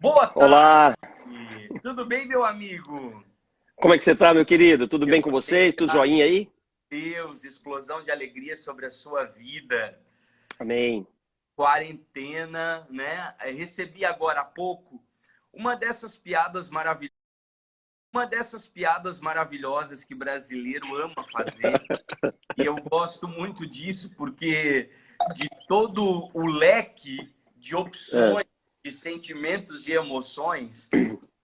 Boa Olá, tarde! Tudo bem, meu amigo? como é que você tá, meu querido? Tudo Eu bem com tô bem, você? Tudo graças joinha aí? a Deus, explosão de alegria sobre a sua vida. Amém. Quarentena, né? Recebi agora há pouco uma dessas piadas maravilhosas, que brasileiro ama fazer. E eu gosto muito disso porque de todo o leque de É, opções, de sentimentos e emoções,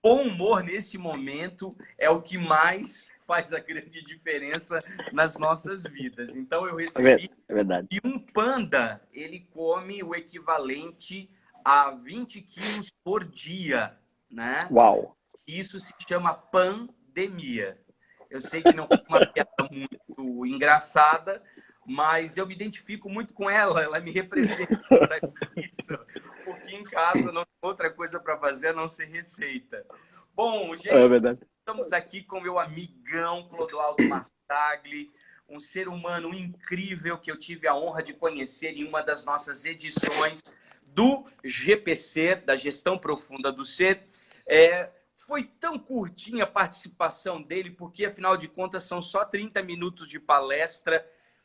bom humor nesse momento é o que mais faz a grande diferença nas nossas vidas. Então eu recebi é verdade. e um panda, ele come o equivalente a 20 quilos por dia, né? Uau. Isso se chama pandemia. Eu sei que não foi uma piada muito engraçada, mas eu me identifico muito com ela me representa, sabe isso? Porque em casa não tem outra coisa para fazer a não ser receita. Bom, É gente, verdade. estamos aqui com meu amigão Clodoaldo Mastagli, um ser humano incrível que eu tive a honra de conhecer em uma das nossas edições do GPC, da Gestão Profunda do Ser. Foi tão curtinha a participação dele, porque afinal de contas são só 30 minutos de palestra,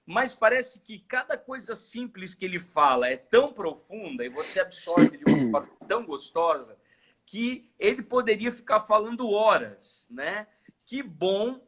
mas parece que cada coisa simples que ele fala é tão profunda e você absorve de uma forma tão gostosa que ele poderia ficar falando horas, né? Que bom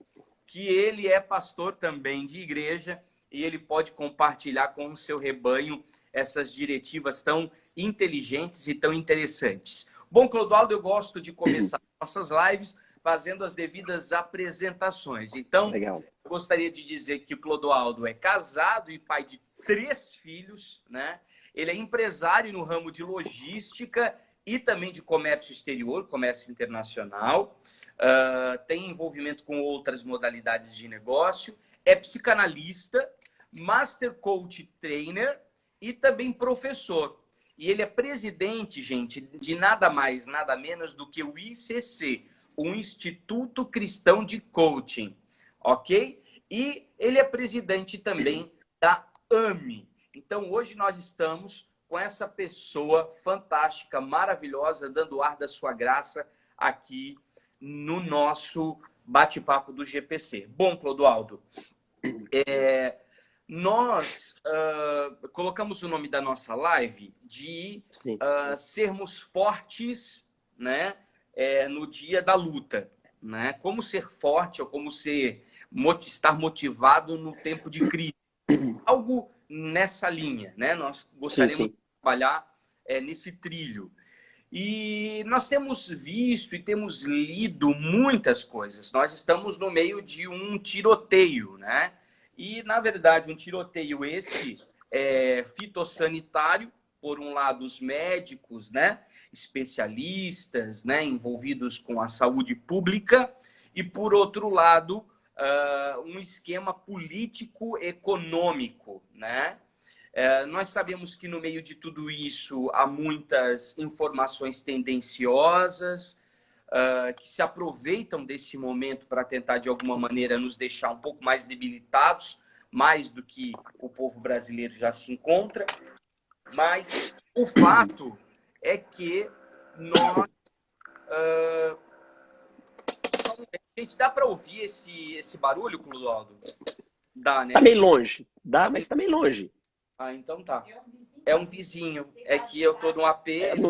que ele é pastor também de igreja e ele pode compartilhar com o seu rebanho essas diretivas tão inteligentes e tão interessantes. Bom, Clodoaldo, eu gosto de começar nossas lives fazendo as devidas apresentações. Então, Legal. eu gostaria de dizer que o Clodoaldo é casado e pai de 3 filhos, né? Ele é empresário no ramo de logística e também de comércio exterior, comércio internacional. Tem envolvimento com outras modalidades de negócio, é psicanalista, master coach trainer e também professor. E ele é presidente, gente, de nada mais, nada menos do que o ICC, o Instituto Cristão de Coaching, ok? E ele é presidente também da AME. Então, hoje nós estamos com essa pessoa fantástica, maravilhosa, dando ar da sua graça aqui no nosso bate-papo do GPC. Bom, Clodoaldo, nós colocamos o nome da nossa live de Sim. sermos fortes, né, no dia da luta, né? Como ser forte ou como estar motivado no tempo de crise. Algo nessa linha, né? Nós Sim, gostaríamos de sim. trabalhar nesse trilho. E nós temos visto e temos lido muitas coisas. Nós estamos no meio de um tiroteio, né? E, na verdade, um tiroteio esse fitossanitário, por um lado, os médicos, né? Especialistas, né? Envolvidos com a saúde pública, e, por outro lado, um esquema político-econômico, né? Nós sabemos que no meio de tudo isso há muitas informações tendenciosas que se aproveitam desse momento para tentar, de alguma maneira, nos deixar um pouco mais debilitados, mais do que o povo brasileiro já se encontra. Mas o fato é que nós. Gente, dá para ouvir esse barulho, Clodoaldo? Dá, Tá né? meio longe. Dá, mas tá meio longe. Ah, então tá. É um vizinho. É que eu tô num AP, É, ele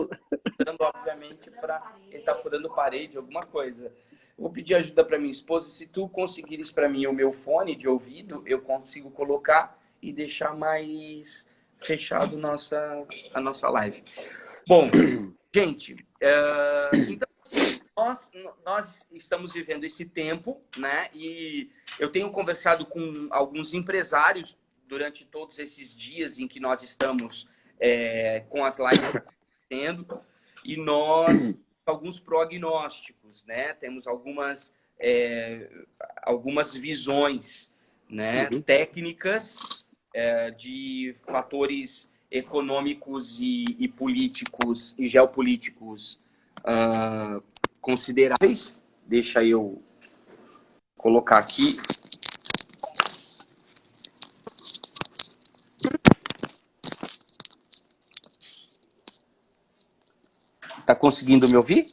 furando, obviamente, para ele tá furando parede, alguma coisa. Vou pedir ajuda para minha esposa. Se tu conseguires para mim o meu fone de ouvido, eu consigo colocar e deixar mais fechado a nossa live. Bom, gente, então assim, nós estamos vivendo esse tempo, né? E eu tenho conversado com alguns empresários durante todos esses dias em que nós estamos com as lives acontecendo, e nós alguns prognósticos, né? Temos algumas visões, né? Uhum. Técnicas de fatores econômicos e políticos e geopolíticos consideráveis. Deixa eu colocar aqui. Tá conseguindo me ouvir?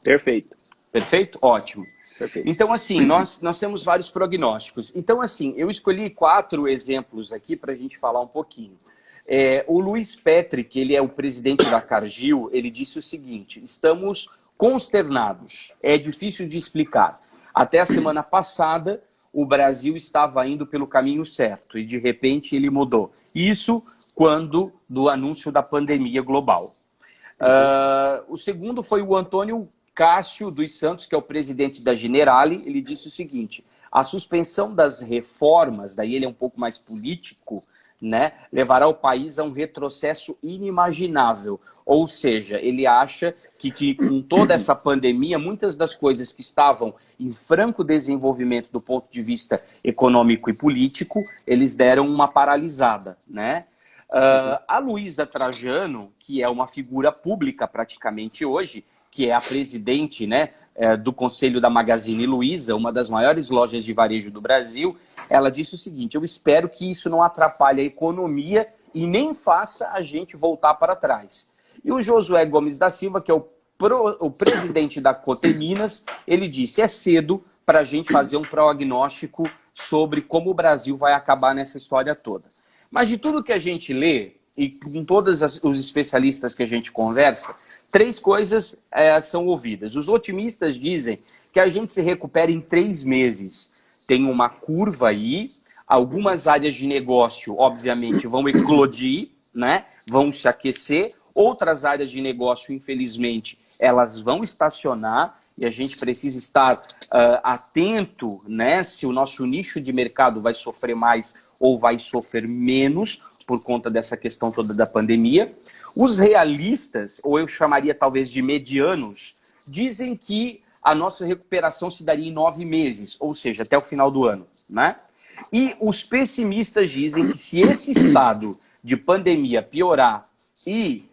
Perfeito. Perfeito? Ótimo. Perfeito. Então, assim, nós temos vários prognósticos. Então, assim, eu escolhi 4 exemplos aqui para a gente falar um pouquinho. O Luiz Patrick, ele é o presidente da Cargill, ele disse o seguinte: estamos consternados, é difícil de explicar. Até a semana passada, o Brasil estava indo pelo caminho certo e, de repente, ele mudou. Isso quando do anúncio da pandemia global. O segundo foi o Antônio Cássio dos Santos, que é o presidente da Generali. Ele disse o seguinte: a suspensão das reformas, daí ele é um pouco mais político, né, levará o país a um retrocesso inimaginável. Ou seja, ele acha que com toda essa pandemia, muitas das coisas que estavam em franco desenvolvimento do ponto de vista econômico e político, eles deram uma paralisada, né? A Luísa Trajano, que é uma figura pública praticamente hoje, que é a presidente, né, do Conselho da Magazine Luiza, uma das maiores lojas de varejo do Brasil, ela disse o seguinte: eu espero que isso não atrapalhe a economia e nem faça a gente voltar para trás. E o Josué Gomes da Silva, que é o presidente da Coteminas, ele disse: é cedo para a gente fazer um prognóstico sobre como o Brasil vai acabar nessa história toda. Mas de tudo que a gente lê, e com todos os especialistas que a gente conversa, 3 coisas são ouvidas. Os otimistas dizem que a gente se recupera em 3 meses. Tem uma curva aí, algumas áreas de negócio, obviamente, vão eclodir, né? Vão se aquecer. Outras áreas de negócio, infelizmente, elas vão estacionar e a gente precisa estar atento, né? Se o nosso nicho de mercado vai sofrer mais ou vai sofrer menos por conta dessa questão toda da pandemia. Os realistas, ou eu chamaria talvez de medianos, dizem que a nossa recuperação se daria em 9 meses, ou seja, até o final do ano, né? E os pessimistas dizem que se esse estado de pandemia piorar e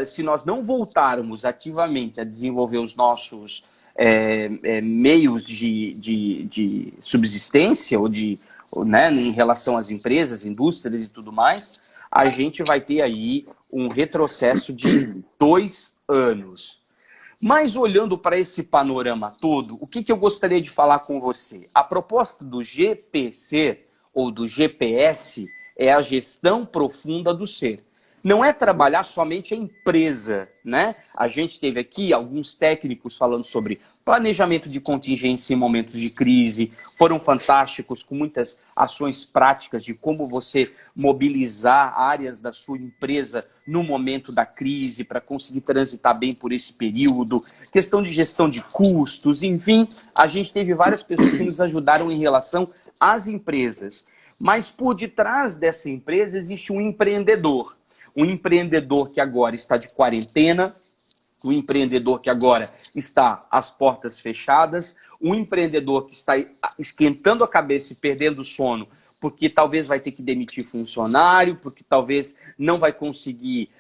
se nós não voltarmos ativamente a desenvolver os nossos meios de subsistência ou né, em relação às empresas, indústrias e tudo mais, a gente vai ter aí um retrocesso de 2 anos. Mas olhando para esse panorama todo, o que eu gostaria de falar com você? A proposta do GPC ou do GPS é a gestão profunda do ser. Não é trabalhar somente a empresa, né? A gente teve aqui alguns técnicos falando sobre planejamento de contingência em momentos de crise, foram fantásticos, com muitas ações práticas de como você mobilizar áreas da sua empresa no momento da crise para conseguir transitar bem por esse período, questão de gestão de custos, enfim, a gente teve várias pessoas que nos ajudaram em relação às empresas. Mas por detrás dessa empresa existe um empreendedor que agora está de quarentena, um empreendedor que agora está às portas fechadas, um empreendedor que está esquentando a cabeça e perdendo o sono, porque talvez vai ter que demitir funcionário, porque talvez não vai conseguir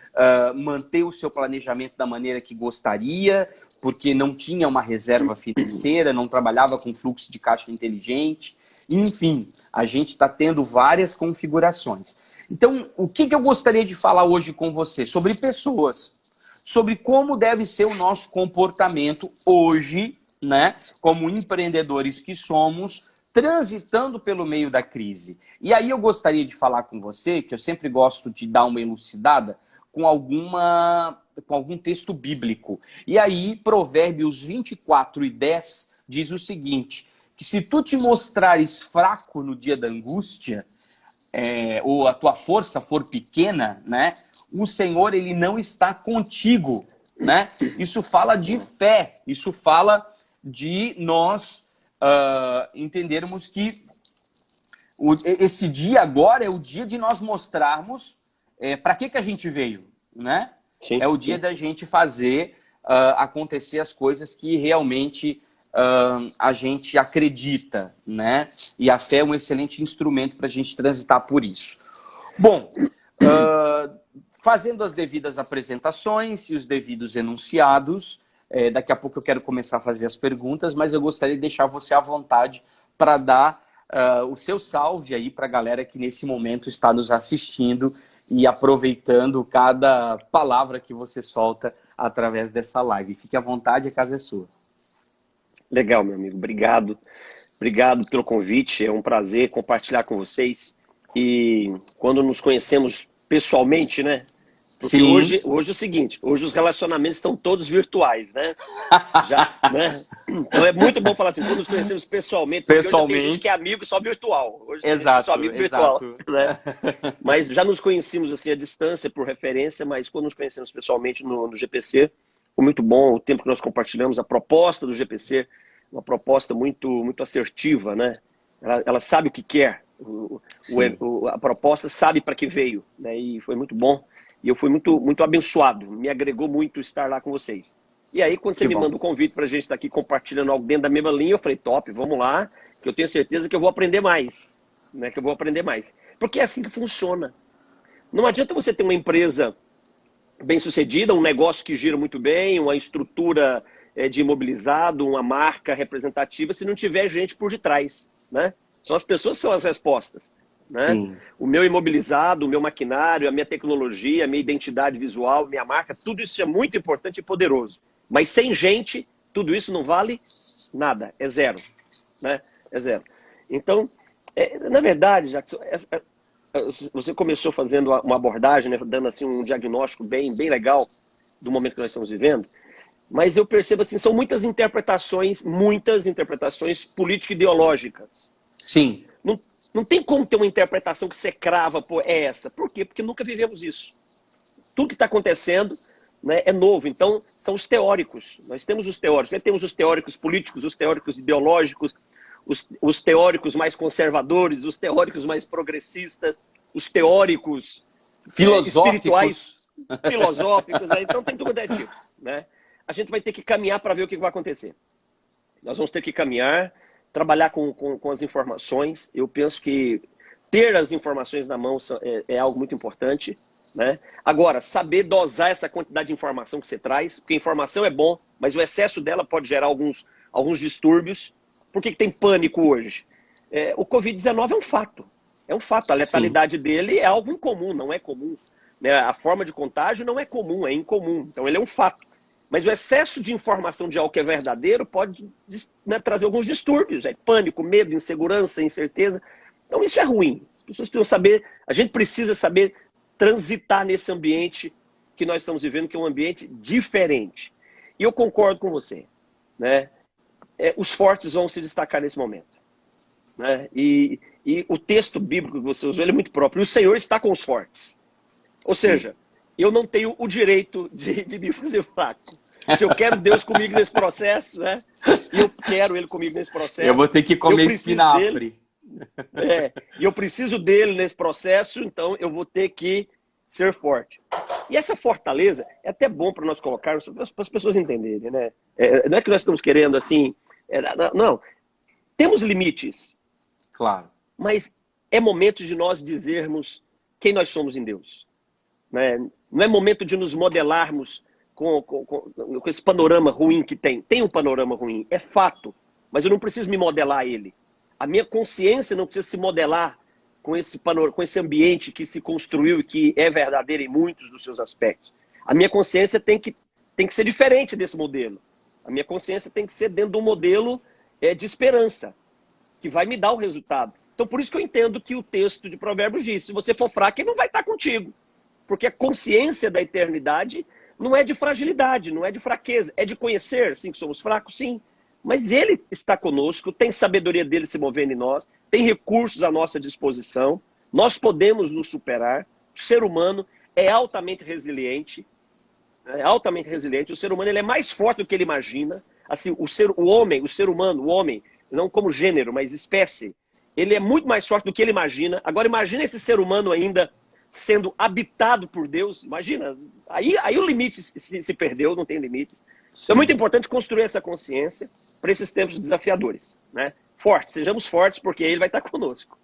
manter o seu planejamento da maneira que gostaria, porque não tinha uma reserva financeira, não trabalhava com fluxo de caixa inteligente. Enfim, a gente está tendo várias configurações. Então, o que eu gostaria de falar hoje com você? Sobre pessoas. Sobre como deve ser o nosso comportamento hoje, né? Como empreendedores que somos, transitando pelo meio da crise. E aí eu gostaria de falar com você, que eu sempre gosto de dar uma elucidada, com algum texto bíblico. E aí, Provérbios 24:10 diz o seguinte, que se tu te mostrares fraco no dia da angústia, ou a tua força for pequena, né, o Senhor ele não está contigo, né? Isso fala de fé, isso fala de nós entendermos que esse dia agora é o dia de nós mostrarmos para que a gente veio, né? Sim, é o dia da gente fazer acontecer as coisas que realmente a gente acredita, né? E a fé é um excelente instrumento para a gente transitar por isso. Bom, fazendo as devidas apresentações e os devidos enunciados, daqui a pouco eu quero começar a fazer as perguntas, mas eu gostaria de deixar você à vontade para dar o seu salve aí para a galera que nesse momento está nos assistindo e aproveitando cada palavra que você solta através dessa live. Fique à vontade, a casa é sua. Legal, meu amigo. Obrigado. Obrigado pelo convite. É um prazer compartilhar com vocês. E quando nos conhecemos pessoalmente, né? Porque Sim. hoje é o seguinte, hoje os relacionamentos estão todos virtuais, né? Né? Então é muito bom falar assim, quando nos conhecemos pessoalmente, porque hoje tem gente que é amigo só virtual. Hoje tem gente que é só amigo virtual, né? Mas já nos conhecíamos assim à distância, por referência, mas quando nos conhecemos pessoalmente no GPC, foi muito bom o tempo que nós compartilhamos, a proposta do GPC, uma proposta muito assertiva, né? Ela sabe o que quer, a proposta sabe para que veio, né? E foi muito bom. E eu fui muito abençoado, me agregou muito estar lá com vocês. E aí, quando você me manda o convite para a gente estar aqui compartilhando algo dentro da mesma linha, eu falei, top, vamos lá, que eu tenho certeza que eu vou aprender mais. Né? Que eu vou aprender mais. Porque é assim que funciona. Não adianta você ter uma empresa bem-sucedida, um negócio que gira muito bem, uma estrutura de imobilizado, uma marca representativa, se não tiver gente por detrás. Né? São as pessoas que são as respostas. Né? O meu imobilizado, o meu maquinário, a minha tecnologia, a minha identidade visual, minha marca, tudo isso é muito importante e poderoso. Mas sem gente, tudo isso não vale nada, é zero. Né? É zero. Então, na verdade, Jackson, você começou fazendo uma abordagem, né, dando assim, um diagnóstico bem legal do momento que nós estamos vivendo, mas eu percebo assim, são muitas interpretações político-ideológicas. Sim. Não tem como ter uma interpretação que você crava, pô, é essa. Por quê? Porque nunca vivemos isso. Tudo que está acontecendo, né, é novo. Então, são os teóricos. Nós temos os teóricos. Nós temos os teóricos políticos, os teóricos ideológicos, os teóricos mais conservadores, os teóricos mais progressistas, os teóricos espirituais, filosóficos. Né? Então, tem tudo tipo. Né? A gente vai ter que caminhar para ver o que vai acontecer. Nós vamos ter que caminhar, trabalhar com as informações. Eu penso que ter as informações na mão é algo muito importante. Né? Agora, saber dosar essa quantidade de informação que você traz, porque informação é bom, mas o excesso dela pode gerar alguns distúrbios. Por que tem pânico hoje? O Covid-19 é um fato. É um fato. A letalidade dele é algo incomum, não é comum. Né? A forma de contágio não é comum, é incomum. Então, ele é um fato. Mas o excesso de informação de algo que é verdadeiro pode, né, trazer alguns distúrbios. Pânico, medo, insegurança, incerteza. Então isso é ruim. As pessoas precisam saber, a gente precisa saber transitar nesse ambiente que nós estamos vivendo, que é um ambiente diferente. E eu concordo com você. Né? Os fortes vão se destacar nesse momento. Né? E o texto bíblico que você usou, ele é muito próprio. E o Senhor está com os fortes. Ou seja, eu não tenho o direito de me fazer fraco. Se eu quero Deus comigo nesse processo, né? E eu quero Ele comigo nesse processo. Eu vou ter que comer espinafre. E eu preciso dele nesse processo, então eu vou ter que ser forte. E essa fortaleza é até bom para nós colocarmos, para as pessoas entenderem, né? Não é que nós estamos querendo assim... não. Temos limites. Claro. Mas é momento de nós dizermos quem nós somos em Deus. Né? Não é momento de nos modelarmos com esse panorama ruim que tem. Tem um panorama ruim, é fato. Mas eu não preciso me modelar a ele. A minha consciência não precisa se modelar com esse ambiente que se construiu e que é verdadeiro em muitos dos seus aspectos. A minha consciência tem que ser diferente desse modelo. A minha consciência tem que ser dentro de um modelo de esperança, que vai me dar o resultado. Então, por isso que eu entendo que o texto de Provérbios diz, se você for fraco, ele não vai estar contigo. Porque a consciência da eternidade não é de fragilidade, não é de fraqueza. É de conhecer, sim, que somos fracos, sim. Mas Ele está conosco, tem sabedoria dele se movendo em nós, tem recursos à nossa disposição, nós podemos nos superar. O ser humano é altamente resiliente. O ser humano ele é mais forte do que ele imagina. Assim, o ser humano, não como gênero, mas espécie, ele é muito mais forte do que ele imagina. Agora imagina esse ser humano ainda sendo habitado por Deus. Imagina, aí o limite se perdeu, não tem limites. Então é muito importante construir essa consciência para esses tempos desafiadores. Né? Sejamos fortes, porque Ele vai estar conosco.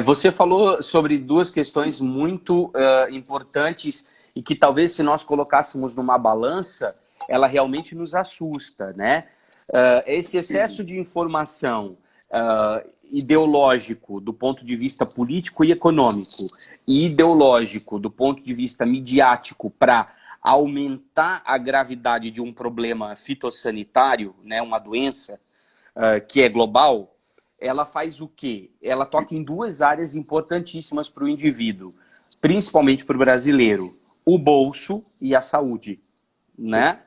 Você falou sobre duas questões muito importantes e que talvez se nós colocássemos numa balança, ela realmente nos assusta, né? Esse excesso de informação ideológico do ponto de vista político e econômico e ideológico do ponto de vista midiático para aumentar a gravidade de um problema fitossanitário, né, uma doença que é global, ela faz o quê? Ela toca em duas áreas importantíssimas para o indivíduo, principalmente para o brasileiro: o bolso e a saúde, né?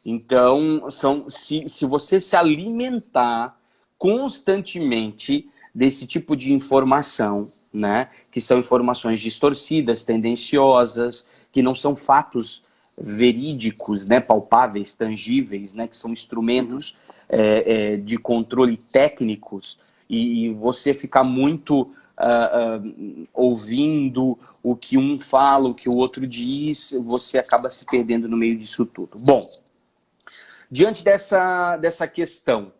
Então, se você se alimentar constantemente desse tipo de informação, né, que são informações distorcidas, tendenciosas, que não são fatos verídicos, né, palpáveis, tangíveis, né, que são instrumentos de controle técnicos, e você ficar muito ouvindo o que um fala, o que o outro diz, você acaba se perdendo no meio disso tudo. Bom, diante dessa questão,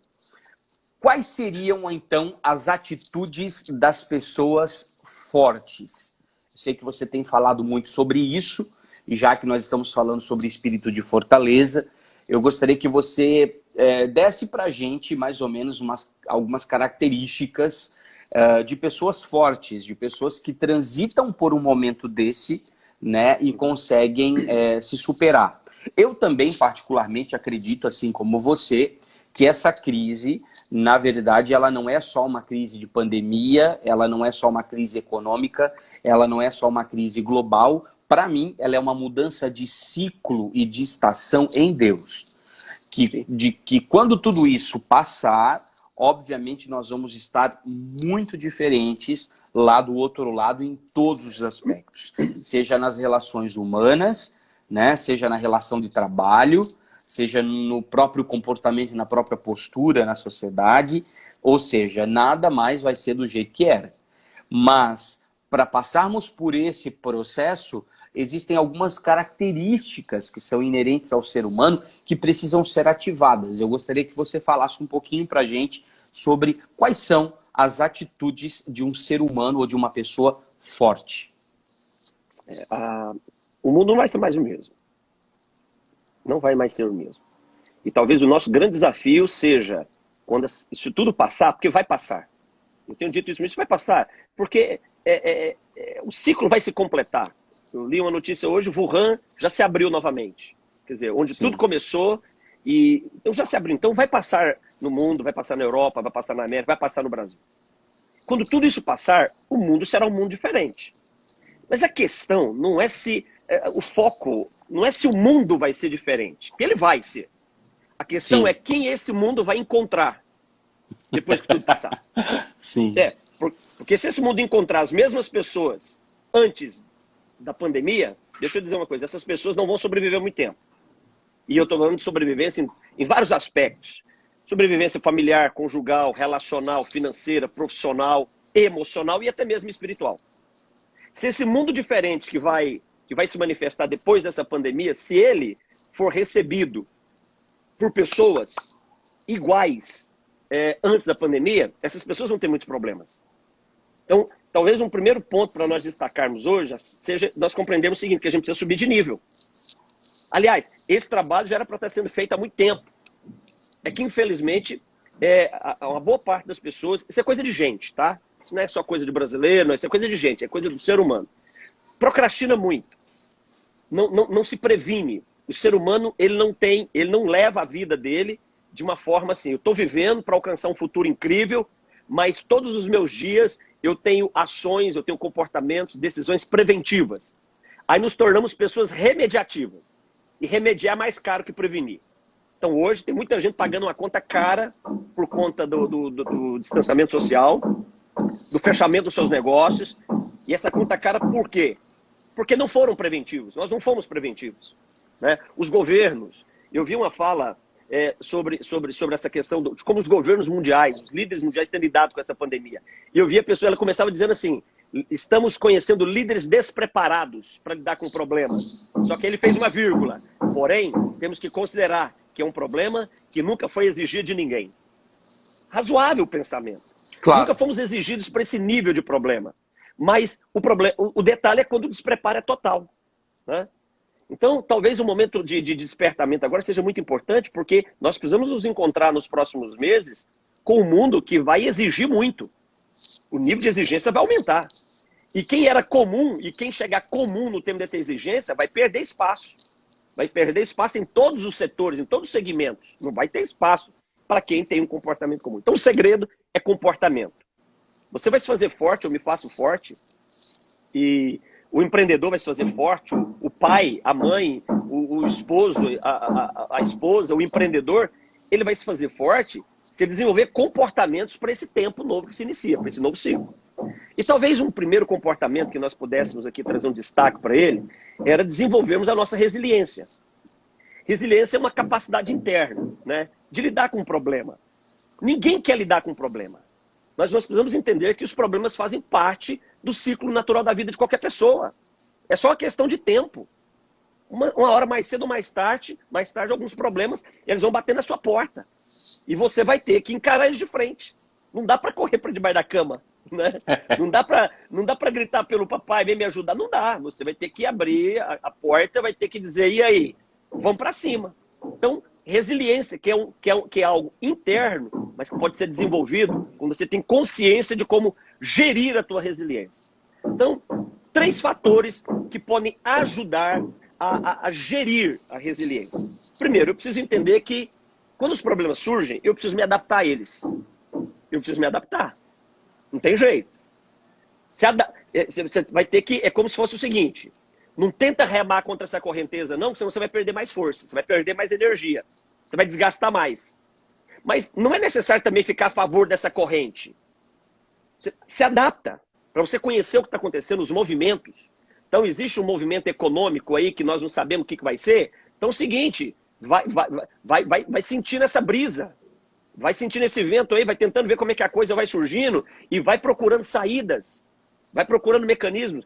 quais seriam, então, as atitudes das pessoas fortes? Eu sei que você tem falado muito sobre isso, e já que nós estamos falando sobre espírito de fortaleza, eu gostaria que você desse para a gente, mais ou menos, algumas características de pessoas fortes, de pessoas que transitam por um momento desse, né, e conseguem se superar. Eu também, particularmente, acredito, assim como você, que essa crise, na verdade, ela não é só uma crise de pandemia, ela não é só uma crise econômica, ela não é só uma crise global. Para mim, ela é uma mudança de ciclo e de estação em Deus. Que quando tudo isso passar, obviamente nós vamos estar muito diferentes lá do outro lado em todos os aspectos. Seja nas relações humanas, né? Seja na relação de trabalho, seja no próprio comportamento, na própria postura na sociedade, ou seja, nada mais vai ser do jeito que era. Mas, para passarmos por esse processo, existem algumas características que são inerentes ao ser humano que precisam ser ativadas. Eu gostaria que você falasse um pouquinho para a gente sobre quais são as atitudes de um ser humano ou de uma pessoa forte. O mundo não vai ser mais o mesmo. Não vai mais ser o mesmo. E talvez o nosso grande desafio seja, quando isso tudo passar, porque vai passar. Eu tenho dito isso, mas isso vai passar, porque o ciclo vai se completar. Eu li uma notícia hoje, Wuhan já se abriu novamente. Quer dizer, onde Sim. tudo começou, então já se abriu. Então vai passar no mundo, vai passar na Europa, vai passar na América, vai passar no Brasil. Quando tudo isso passar, o mundo será um mundo diferente. Mas a questão não é se o foco, não é se o mundo vai ser diferente, porque ele vai ser. A questão Sim. é quem esse mundo vai encontrar depois que tudo passar. Sim. Porque se esse mundo encontrar as mesmas pessoas antes da pandemia, deixa eu dizer uma coisa, essas pessoas não vão sobreviver muito tempo. E eu estou falando de sobrevivência em vários aspectos. Sobrevivência familiar, conjugal, relacional, financeira, profissional, emocional e até mesmo espiritual. Se esse mundo diferente que vai se manifestar depois dessa pandemia, se ele for recebido por pessoas iguais antes da pandemia, essas pessoas vão ter muitos problemas. Então, talvez um primeiro ponto para nós destacarmos hoje seja nós compreendermos o seguinte, que a gente precisa subir de nível. Aliás, esse trabalho já era para estar sendo feito há muito tempo. É que, infelizmente, uma boa parte das pessoas... Isso é coisa de gente, tá? Isso não é só coisa de brasileiro, não, isso é coisa de gente, é coisa do ser humano. Procrastina muito. Não se previne. O ser humano, ele não leva a vida dele de uma forma assim, eu estou vivendo para alcançar um futuro incrível, mas todos os meus dias eu tenho ações, eu tenho comportamentos, decisões preventivas. Aí nos tornamos pessoas remediativas. E remediar é mais caro que prevenir. Então hoje tem muita gente pagando uma conta cara por conta do distanciamento social, do fechamento dos seus negócios. E essa conta cara por quê? Porque não foram preventivos. Nós não fomos preventivos. Né? Os governos, eu vi uma fala sobre essa questão de como os governos mundiais, os líderes mundiais têm lidado com essa pandemia. E eu vi a pessoa, ela começava dizendo assim, estamos conhecendo líderes despreparados para lidar com problemas. Só que ele fez uma vírgula. Porém, temos que considerar que é um problema que nunca foi exigido de ninguém. Razoável o pensamento. Claro. Nunca fomos exigidos para esse nível de problema. Mas o detalhe é quando o despreparo é total. Né? Então, talvez o momento de despertamento agora seja muito importante, porque nós precisamos nos encontrar nos próximos meses com um mundo que vai exigir muito. O nível de exigência vai aumentar. E quem era comum, e quem chegar comum no tempo dessa exigência, vai perder espaço. vai perder espaço em todos os setores, em todos os segmentos. Não vai ter espaço para quem tem um comportamento comum. Então, o segredo é comportamento. Você vai se fazer forte, eu me faço forte, e o empreendedor vai se fazer forte, o pai, a mãe, o esposo, a esposa, o empreendedor, ele vai se fazer forte se ele desenvolver comportamentos para esse tempo novo que se inicia, para esse novo ciclo. E talvez um primeiro comportamento que nós pudéssemos aqui trazer um destaque para ele era desenvolvermos a nossa resiliência. Resiliência é uma capacidade interna, né, de lidar com um problema. Ninguém quer lidar com um problema. Mas nós precisamos entender que os problemas fazem parte do ciclo natural da vida de qualquer pessoa. É só uma questão de tempo. Uma hora mais cedo ou mais tarde, alguns problemas, eles vão bater na sua porta. E você vai ter que encarar eles de frente. Não dá para correr para debaixo da cama. Né? Não dá para gritar pelo papai, vem me ajudar. Não dá. Você vai ter que abrir a porta, vai ter que dizer, e aí? Vamos para cima. Então, resiliência, que é algo interno, mas que pode ser desenvolvido quando você tem consciência de como gerir a tua resiliência. Então, 3 fatores que podem ajudar a gerir a resiliência. Primeiro, eu preciso entender que quando os problemas surgem, eu preciso me adaptar a eles. Eu preciso me adaptar. Não tem jeito. Você vai ter que... É como se fosse o seguinte... Não tenta remar contra essa correnteza, não, senão você vai perder mais força, você vai perder mais energia, você vai desgastar mais. Mas não é necessário também ficar a favor dessa corrente. Você se adapta para você conhecer o que está acontecendo, os movimentos. Então, existe um movimento econômico aí que nós não sabemos o que vai ser. Então, é o seguinte, vai sentindo essa brisa, vai sentindo esse vento aí, vai tentando ver como é que a coisa vai surgindo e vai procurando saídas, vai procurando mecanismos.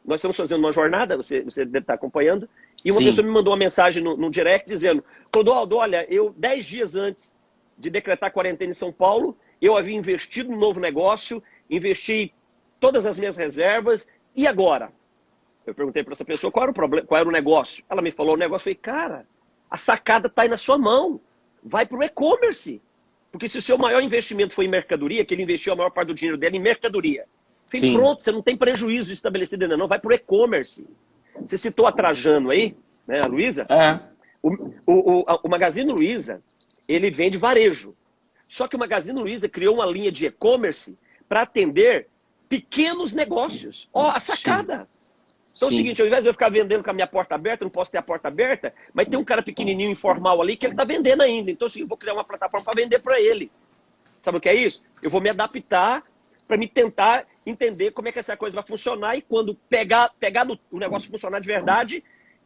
Nós estamos fazendo uma jornada, você deve estar acompanhando, e uma pessoa me mandou uma mensagem no direct dizendo, Clodoaldo, olha, eu 10 dias antes de decretar quarentena em São Paulo, eu havia investido no novo negócio, investi todas as minhas reservas, e agora? Eu perguntei para essa pessoa qual era o problema, qual era o negócio. Ela me falou o negócio, eu falei, cara, a sacada está aí na sua mão, vai para o e-commerce. Porque se o seu maior investimento foi em mercadoria, que ele investiu a maior parte do dinheiro dele em mercadoria, pronto, você não tem prejuízo estabelecido ainda não, vai para o e-commerce. Você citou a Trajano aí, né, a Luiza? É. O Magazine Luiza, ele vende varejo. Só que o Magazine Luiza criou uma linha de e-commerce para atender pequenos negócios. A sacada. Então é o seguinte, ao invés de eu ficar vendendo com a minha porta aberta, não posso ter a porta aberta, mas tem um cara pequenininho, informal ali, que ele está vendendo ainda. Então é o seguinte, eu vou criar uma plataforma para vender para ele. Sabe o que é isso? Eu vou me adaptar para me tentar entender como é que essa coisa vai funcionar e quando pegar o negócio funcionar de verdade,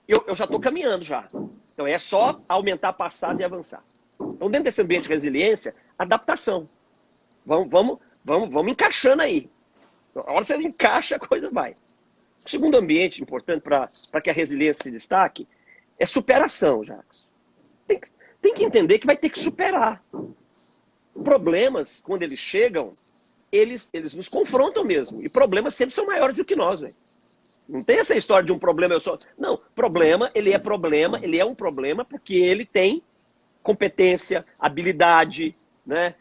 eu já estou caminhando já. Então é só aumentar a passada e avançar. Então dentro desse ambiente de resiliência, adaptação. Vamos encaixando aí. A hora que você encaixa, a coisa vai. O segundo ambiente importante para que a resiliência se destaque é superação, Jacques. Tem que entender que vai ter que superar. Problemas, quando eles chegam, eles nos confrontam mesmo. E problemas sempre são maiores do que nós, velho. Não tem essa história de um problema, Não, problema, ele é um problema porque ele tem competência, habilidade, né,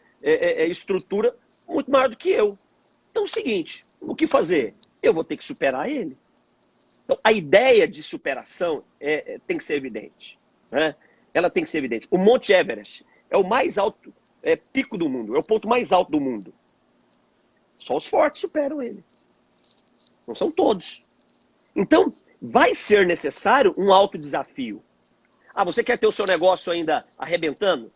estrutura muito maior do que eu. Então é o seguinte, o que fazer? Eu vou ter que superar ele. Então a ideia de superação tem que ser evidente. Né? Ela tem que ser evidente. O Monte Everest é o mais alto pico do mundo, é o ponto mais alto do mundo. Só os fortes superam ele. Não são todos. Então, vai ser necessário um alto desafio. Você quer ter o seu negócio ainda arrebentando?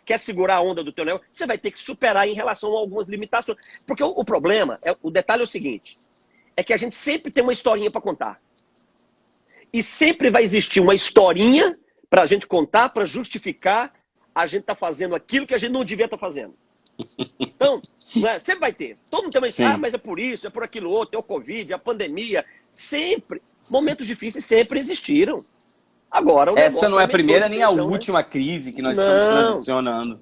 Quer segurar a onda do teu negócio? Você vai ter que superar em relação a algumas limitações. Porque o problema, o detalhe é o seguinte, é que a gente sempre tem uma historinha para contar. E sempre vai existir uma historinha para a gente contar, para justificar a gente estar fazendo aquilo que a gente não devia estar fazendo. Então, sempre vai ter. Todo mundo tem uma história, mas é por isso, é por aquilo outro, é o Covid, é a pandemia. Sempre. Momentos difíceis sempre existiram. Agora, essa não é a primeira nem a última crise que nós estamos transicionando.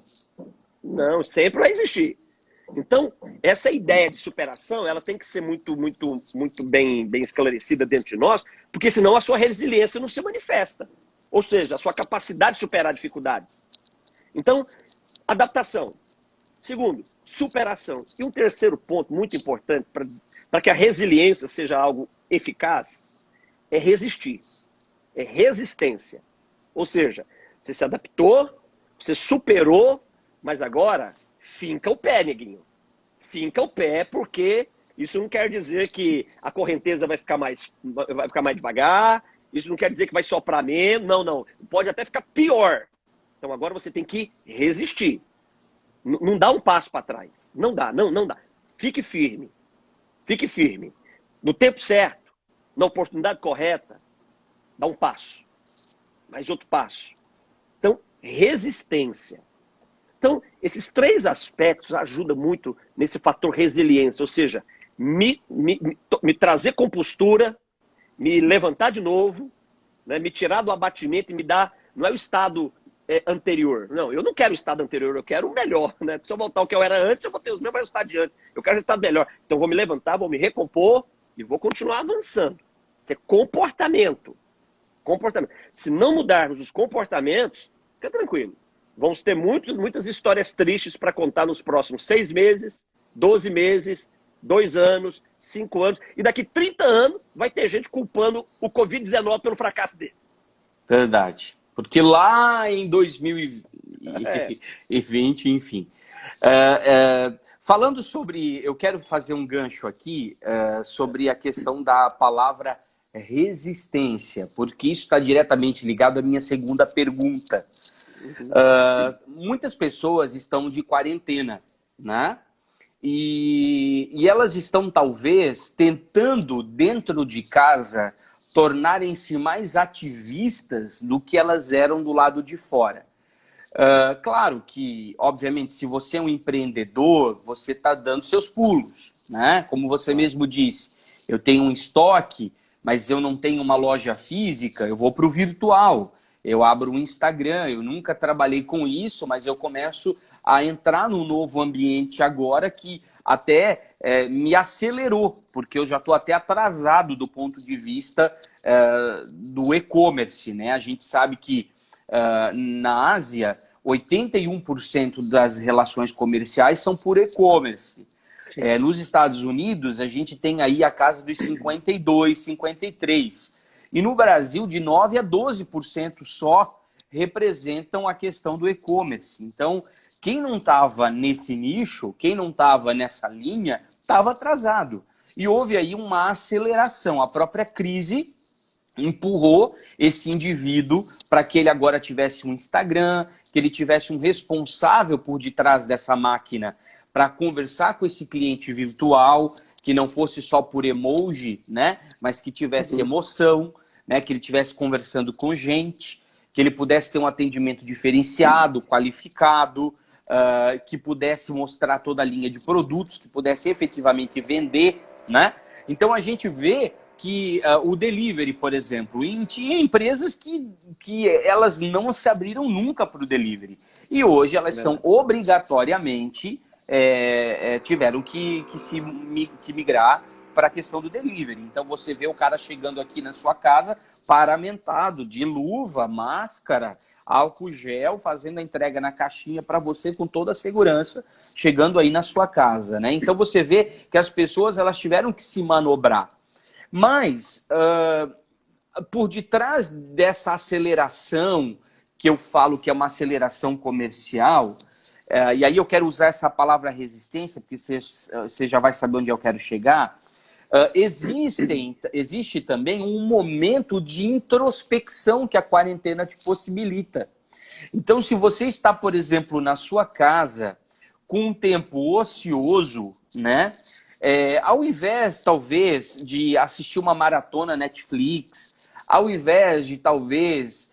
Não, sempre vai existir. Então, essa ideia de superação, ela tem que ser muito bem esclarecida dentro de nós, porque senão a sua resiliência não se manifesta. Ou seja, a sua capacidade de superar dificuldades. Então, adaptação. Segundo, superação. E um terceiro ponto muito importante para que a resiliência seja algo eficaz é resistir. é resistência. Ou seja, você se adaptou, você superou, mas agora finca o pé, neguinho. Finca o pé, porque isso não quer dizer que a correnteza vai ficar mais devagar, isso não quer dizer que vai soprar menos, não. Pode até ficar pior. Então agora você tem que resistir. Não dá um passo para trás. Não dá. Fique firme. Fique firme. No tempo certo, na oportunidade correta, dá um passo. Mais outro passo. Então, resistência. Então, esses 3 aspectos ajudam muito nesse fator resiliência, ou seja, me trazer compostura, me levantar de novo, né, me tirar do abatimento e me dar, não é o estado anterior. Não, eu não quero o estado anterior, eu quero o melhor. Né? Se eu voltar ao que eu era antes, eu vou ter os mesmos resultados de antes. Eu quero o resultado melhor. Então, vou me levantar, vou me recompor e vou continuar avançando. Isso é comportamento. Se não mudarmos os comportamentos, fica tranquilo. Vamos ter muitas histórias tristes para contar nos próximos 6 meses, 12 meses, 2 anos, 5 anos. E daqui 30 anos vai ter gente culpando o Covid-19 pelo fracasso dele. Verdade. Porque lá em 2020, enfim. Falando sobre... Eu quero fazer um gancho aqui sobre a questão da palavra resistência, porque isso está diretamente ligado à minha segunda pergunta. Muitas pessoas estão de quarentena, né? E elas estão, talvez, tentando, dentro de casa, tornarem-se mais ativistas do que elas eram do lado de fora. Claro que, obviamente, se você é um empreendedor, você está dando seus pulos, né? Como você mesmo disse, eu tenho um estoque, mas eu não tenho uma loja física, eu vou para o virtual. Eu abro um Instagram, eu nunca trabalhei com isso, mas eu começo a entrar num novo ambiente agora que até me acelerou, porque eu já estou até atrasado do ponto de vista do e-commerce, né? A gente sabe que na Ásia, 81% das relações comerciais são por e-commerce. Nos Estados Unidos, a gente tem aí a casa dos 52%, 53%. E no Brasil, de 9% a 12% só representam a questão do e-commerce. Então, quem não estava nesse nicho, quem não estava nessa linha, estava atrasado. E houve aí uma aceleração. A própria crise empurrou esse indivíduo para que ele agora tivesse um Instagram, que ele tivesse um responsável por detrás dessa máquina para conversar com esse cliente virtual, que não fosse só por emoji, né? Mas que tivesse emoção, né? Que ele estivesse conversando com gente, que ele pudesse ter um atendimento diferenciado, qualificado, que pudesse mostrar toda a linha de produtos, que pudesse efetivamente vender, né? Então a gente vê que o delivery, por exemplo, tinha empresas que elas não se abriram nunca para o delivery. E hoje elas são obrigatoriamente, tiveram que migrar para a questão do delivery. Então você vê o cara chegando aqui na sua casa paramentado, de luva, máscara, álcool gel, fazendo a entrega na caixinha para você com toda a segurança, chegando aí na sua casa, né? Então você vê que as pessoas elas tiveram que se manobrar. Mas, por detrás dessa aceleração, que eu falo que é uma aceleração comercial, e aí eu quero usar essa palavra resistência, porque você já vai saber onde eu quero chegar, existe também um momento de introspecção que a quarentena te possibilita. Então, se você está, por exemplo, na sua casa, com um tempo ocioso, né? Ao invés, talvez, de assistir uma maratona Netflix, ao invés de, talvez,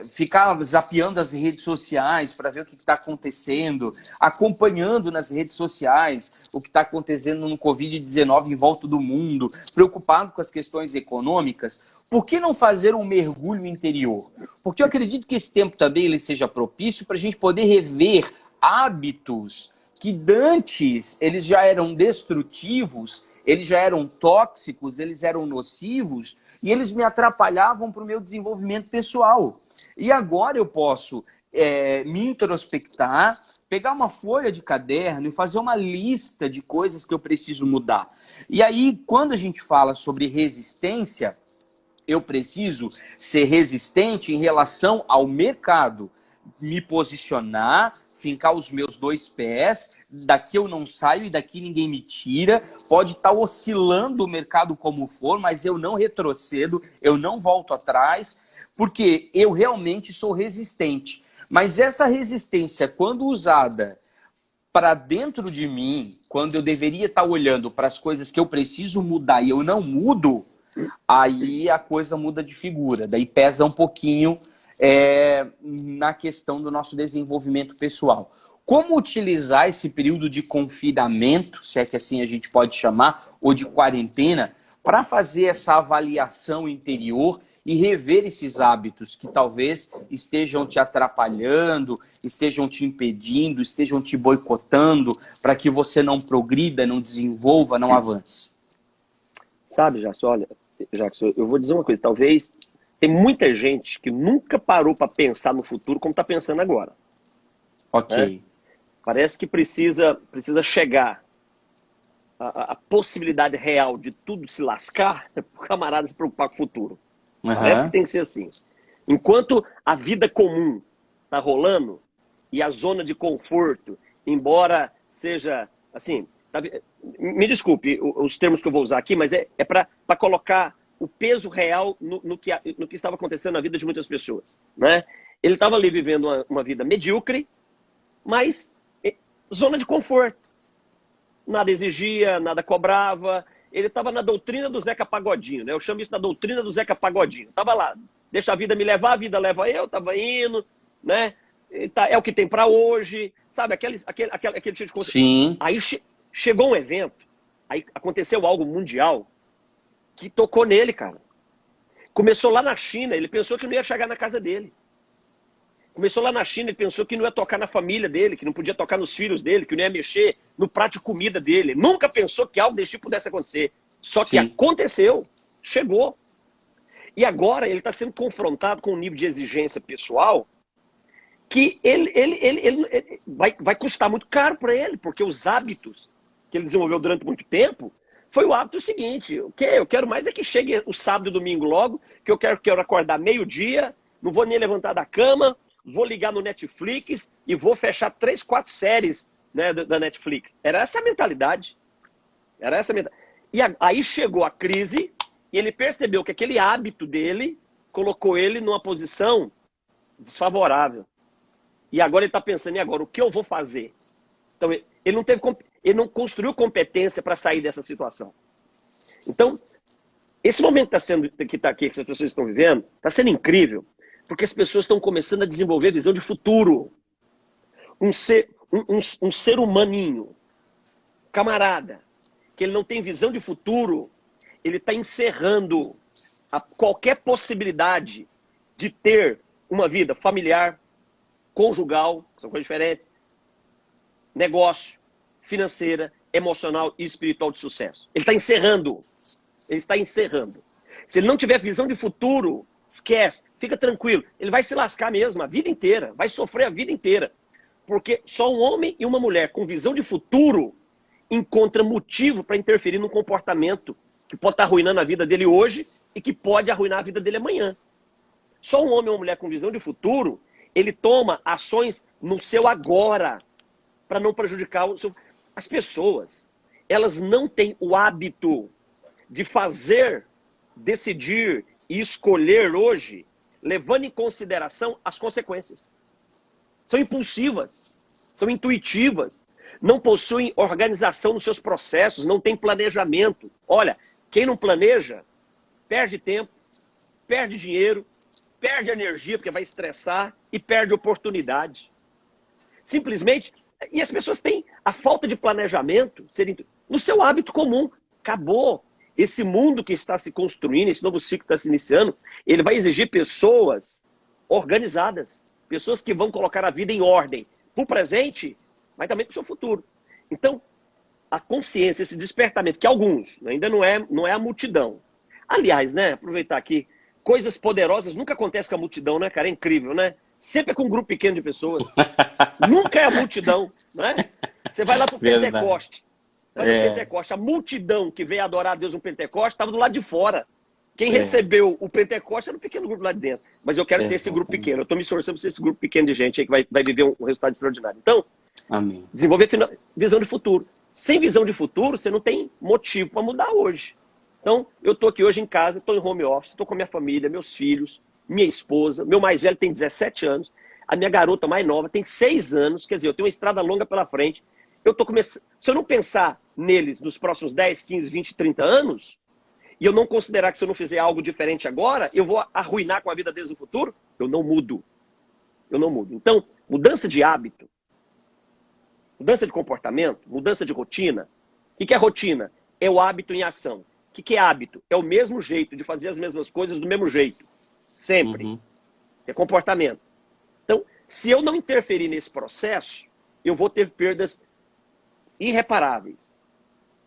ficar zapeando as redes sociais para ver o que está acontecendo, acompanhando nas redes sociais o que está acontecendo no Covid-19 em volta do mundo, preocupado com as questões econômicas, por que não fazer um mergulho interior? Porque eu acredito que esse tempo também ele seja propício para a gente poder rever hábitos que dantes eles já eram destrutivos, eles já eram tóxicos, eles eram nocivos e eles me atrapalhavam para o meu desenvolvimento pessoal. E agora eu posso me introspectar, pegar uma folha de caderno e fazer uma lista de coisas que eu preciso mudar. E aí, quando a gente fala sobre resistência, eu preciso ser resistente em relação ao mercado, me posicionar, fincar os meus 2 pés, daqui eu não saio e daqui ninguém me tira, pode estar oscilando o mercado como for, mas eu não retrocedo, eu não volto atrás, porque eu realmente sou resistente. Mas essa resistência, quando usada para dentro de mim, quando eu deveria estar olhando para as coisas que eu preciso mudar e eu não mudo, aí a coisa muda de figura, daí pesa um pouquinho na questão do nosso desenvolvimento pessoal. Como utilizar esse período de confinamento, se é que assim a gente pode chamar, ou de quarentena, para fazer essa avaliação interior e rever esses hábitos que talvez estejam te atrapalhando, estejam te impedindo, estejam te boicotando, para que você não progrida, não desenvolva, não avance? Sabe, Jackson, olha, Jackson, eu vou dizer uma coisa, talvez tem muita gente que nunca parou para pensar no futuro como está pensando agora. Ok. Né? Parece que precisa chegar a possibilidade real de tudo se lascar para o camarada se preocupar com o futuro. Uhum. Parece que tem que ser assim. Enquanto a vida comum está rolando e a zona de conforto, embora seja assim, me desculpe os termos que eu vou usar aqui, mas é para colocar o peso real no que estava acontecendo na vida de muitas pessoas. Né? Ele estava ali vivendo uma vida medíocre, mas zona de conforto. Nada exigia, nada cobrava. Ele estava na doutrina do Zeca Pagodinho, né? Eu chamo isso da doutrina do Zeca Pagodinho. Estava lá, deixa a vida me levar, a vida leva eu, estava indo, né? É o que tem para hoje, sabe? Aquele tipo de coisa. Sim. Aí chegou um evento, aí aconteceu algo mundial que tocou nele, cara. Começou lá na China, ele pensou que não ia chegar na casa dele. Começou lá na China, ele pensou que não ia tocar na família dele, que não podia tocar nos filhos dele, que não ia mexer no prato de comida dele. Nunca pensou que algo desse tipo pudesse acontecer. Só que aconteceu, chegou. E agora ele está sendo confrontado com um nível de exigência pessoal que ele vai custar muito caro para ele, porque os hábitos que ele desenvolveu durante muito tempo foi o hábito seguinte: eu quero mais é que chegue o sábado e domingo logo, que eu quero acordar meio-dia, não vou nem levantar da cama, vou ligar no Netflix e vou fechar 3, 4 séries, né, da Netflix. Era essa a mentalidade. E aí chegou a crise e ele percebeu que aquele hábito dele colocou ele numa posição desfavorável. E agora ele está pensando, e agora, o que eu vou fazer? Então, ele não construiu competência para sair dessa situação. Então, esse momento que está aqui, que as pessoas estão vivendo, está sendo incrível, porque as pessoas estão começando a desenvolver visão de futuro. Um ser humaninho, camarada, que ele não tem visão de futuro, ele está encerrando qualquer possibilidade de ter uma vida familiar, conjugal, que são coisas diferentes, negócio, financeira, emocional e espiritual de sucesso. Ele está encerrando. Ele está encerrando. Se ele não tiver visão de futuro, esquece, fica tranquilo. Ele vai se lascar mesmo a vida inteira, vai sofrer a vida inteira. Porque só um homem e uma mulher com visão de futuro encontra motivo para interferir no comportamento que pode estar arruinando a vida dele hoje e que pode arruinar a vida dele amanhã. Só um homem ou uma mulher com visão de futuro, ele toma ações no seu agora para não prejudicar o seu... As pessoas, elas não têm o hábito de fazer, decidir e escolher hoje, levando em consideração as consequências. São impulsivas, são intuitivas, não possuem organização nos seus processos, não tem planejamento. Olha, quem não planeja, perde tempo, perde dinheiro, perde energia, porque vai estressar, e perde oportunidade. Simplesmente, e as pessoas têm a falta de planejamento no seu hábito comum. Acabou. Esse mundo que está se construindo, esse novo ciclo que está se iniciando, ele vai exigir pessoas organizadas, pessoas que vão colocar a vida em ordem, para o presente, mas também para o seu futuro. Então, a consciência, esse despertamento, que alguns, ainda não é a multidão. Aliás, né, aproveitar aqui, coisas poderosas nunca acontecem com a multidão, né, cara? É incrível, né? Sempre é com um grupo pequeno de pessoas. Nunca é a multidão, né? Você vai lá para o Pentecoste. A multidão que veio adorar a Deus no Pentecoste estava do lado de fora. Quem recebeu o Pentecoste era um pequeno grupo lá de dentro. Mas eu quero ser esse grupo pequeno. Eu estou me esforçando para ser esse grupo pequeno de gente aí que vai viver um resultado extraordinário. Então, Amém. desenvolver visão de futuro. Sem visão de futuro, você não tem motivo para mudar hoje. Então, eu estou aqui hoje em casa, estou em home office, estou com a minha família, meus filhos, minha esposa. Meu mais velho tem 17 anos. A minha garota mais nova tem 6 anos. Quer dizer, eu tenho uma estrada longa pela frente. Eu tô começando. Se eu não pensar neles nos próximos 10, 15, 20, 30 anos, e eu não considerar que se eu não fizer algo diferente agora, eu vou arruinar com a vida deles no futuro, eu não mudo. Eu não mudo. Então, mudança de hábito, mudança de comportamento, mudança de rotina. O que é rotina? É o hábito em ação. O que é hábito? É o mesmo jeito de fazer as mesmas coisas do mesmo jeito. Sempre. Isso é comportamento. Então, se eu não interferir nesse processo, eu vou ter perdas irreparáveis.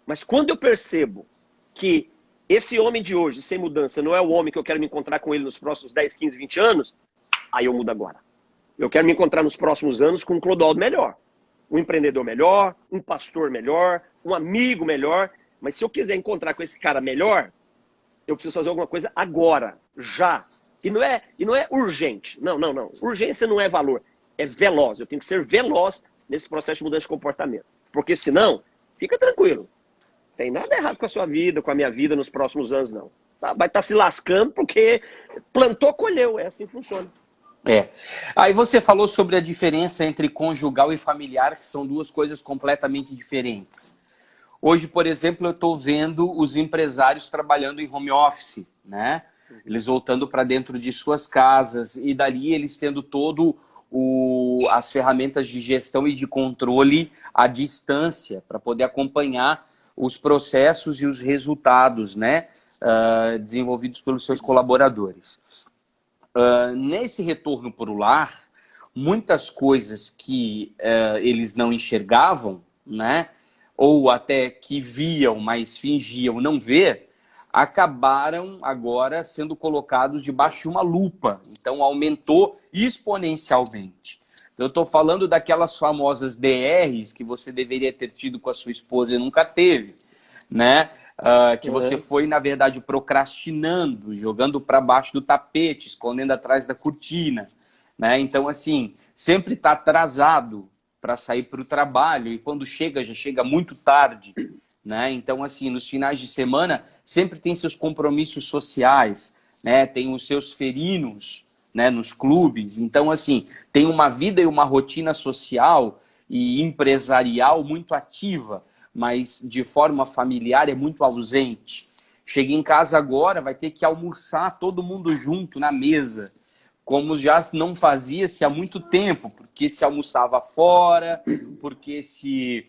Mas quando eu percebo que esse homem de hoje, sem mudança, não é o homem que eu quero me encontrar com ele nos próximos 10, 15, 20 anos, aí eu mudo agora. Eu quero me encontrar nos próximos anos com um Clodoaldo melhor. Um empreendedor melhor, um pastor melhor, um amigo melhor. Mas se eu quiser encontrar com esse cara melhor, eu preciso fazer alguma coisa agora, já. E não é urgente. Não. Urgência não é valor. É veloz. Eu tenho que ser veloz nesse processo de mudança de comportamento. Porque senão, fica tranquilo. Tem nada errado com a sua vida, com a minha vida nos próximos anos, não. Vai estar se lascando porque plantou, colheu. É assim que funciona. Aí você falou sobre a diferença entre conjugal e familiar, que são duas coisas completamente diferentes. Hoje, por exemplo, eu estou vendo os empresários trabalhando em home office, né? Eles voltando para dentro de suas casas e dali eles tendo todo as ferramentas de gestão e de controle à distância para poder acompanhar os processos e os resultados, né, desenvolvidos pelos seus colaboradores. Nesse retorno para o lar, muitas coisas que eles não enxergavam, né, ou até que viam, mas fingiam não ver, acabaram agora sendo colocados debaixo de uma lupa. Então, aumentou exponencialmente. Eu estou falando daquelas famosas DRs que você deveria ter tido com a sua esposa e nunca teve, né? Que você foi, na verdade, procrastinando, jogando para baixo do tapete, escondendo atrás da cortina, né? Então, assim, sempre está atrasado para sair para o trabalho e quando chega, já chega muito tarde, né? Então, assim, nos finais de semana, sempre tem seus compromissos sociais, né? Tem os seus ferinos, né, nos clubes. Então, assim, tem uma vida e uma rotina social e empresarial muito ativa, mas de forma familiar é muito ausente. Chega em casa agora, vai ter que almoçar todo mundo junto na mesa, como já não fazia-se há muito tempo, porque se almoçava fora, porque se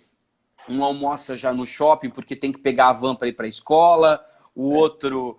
um almoça já no shopping porque tem que pegar a van para ir para a escola, o outro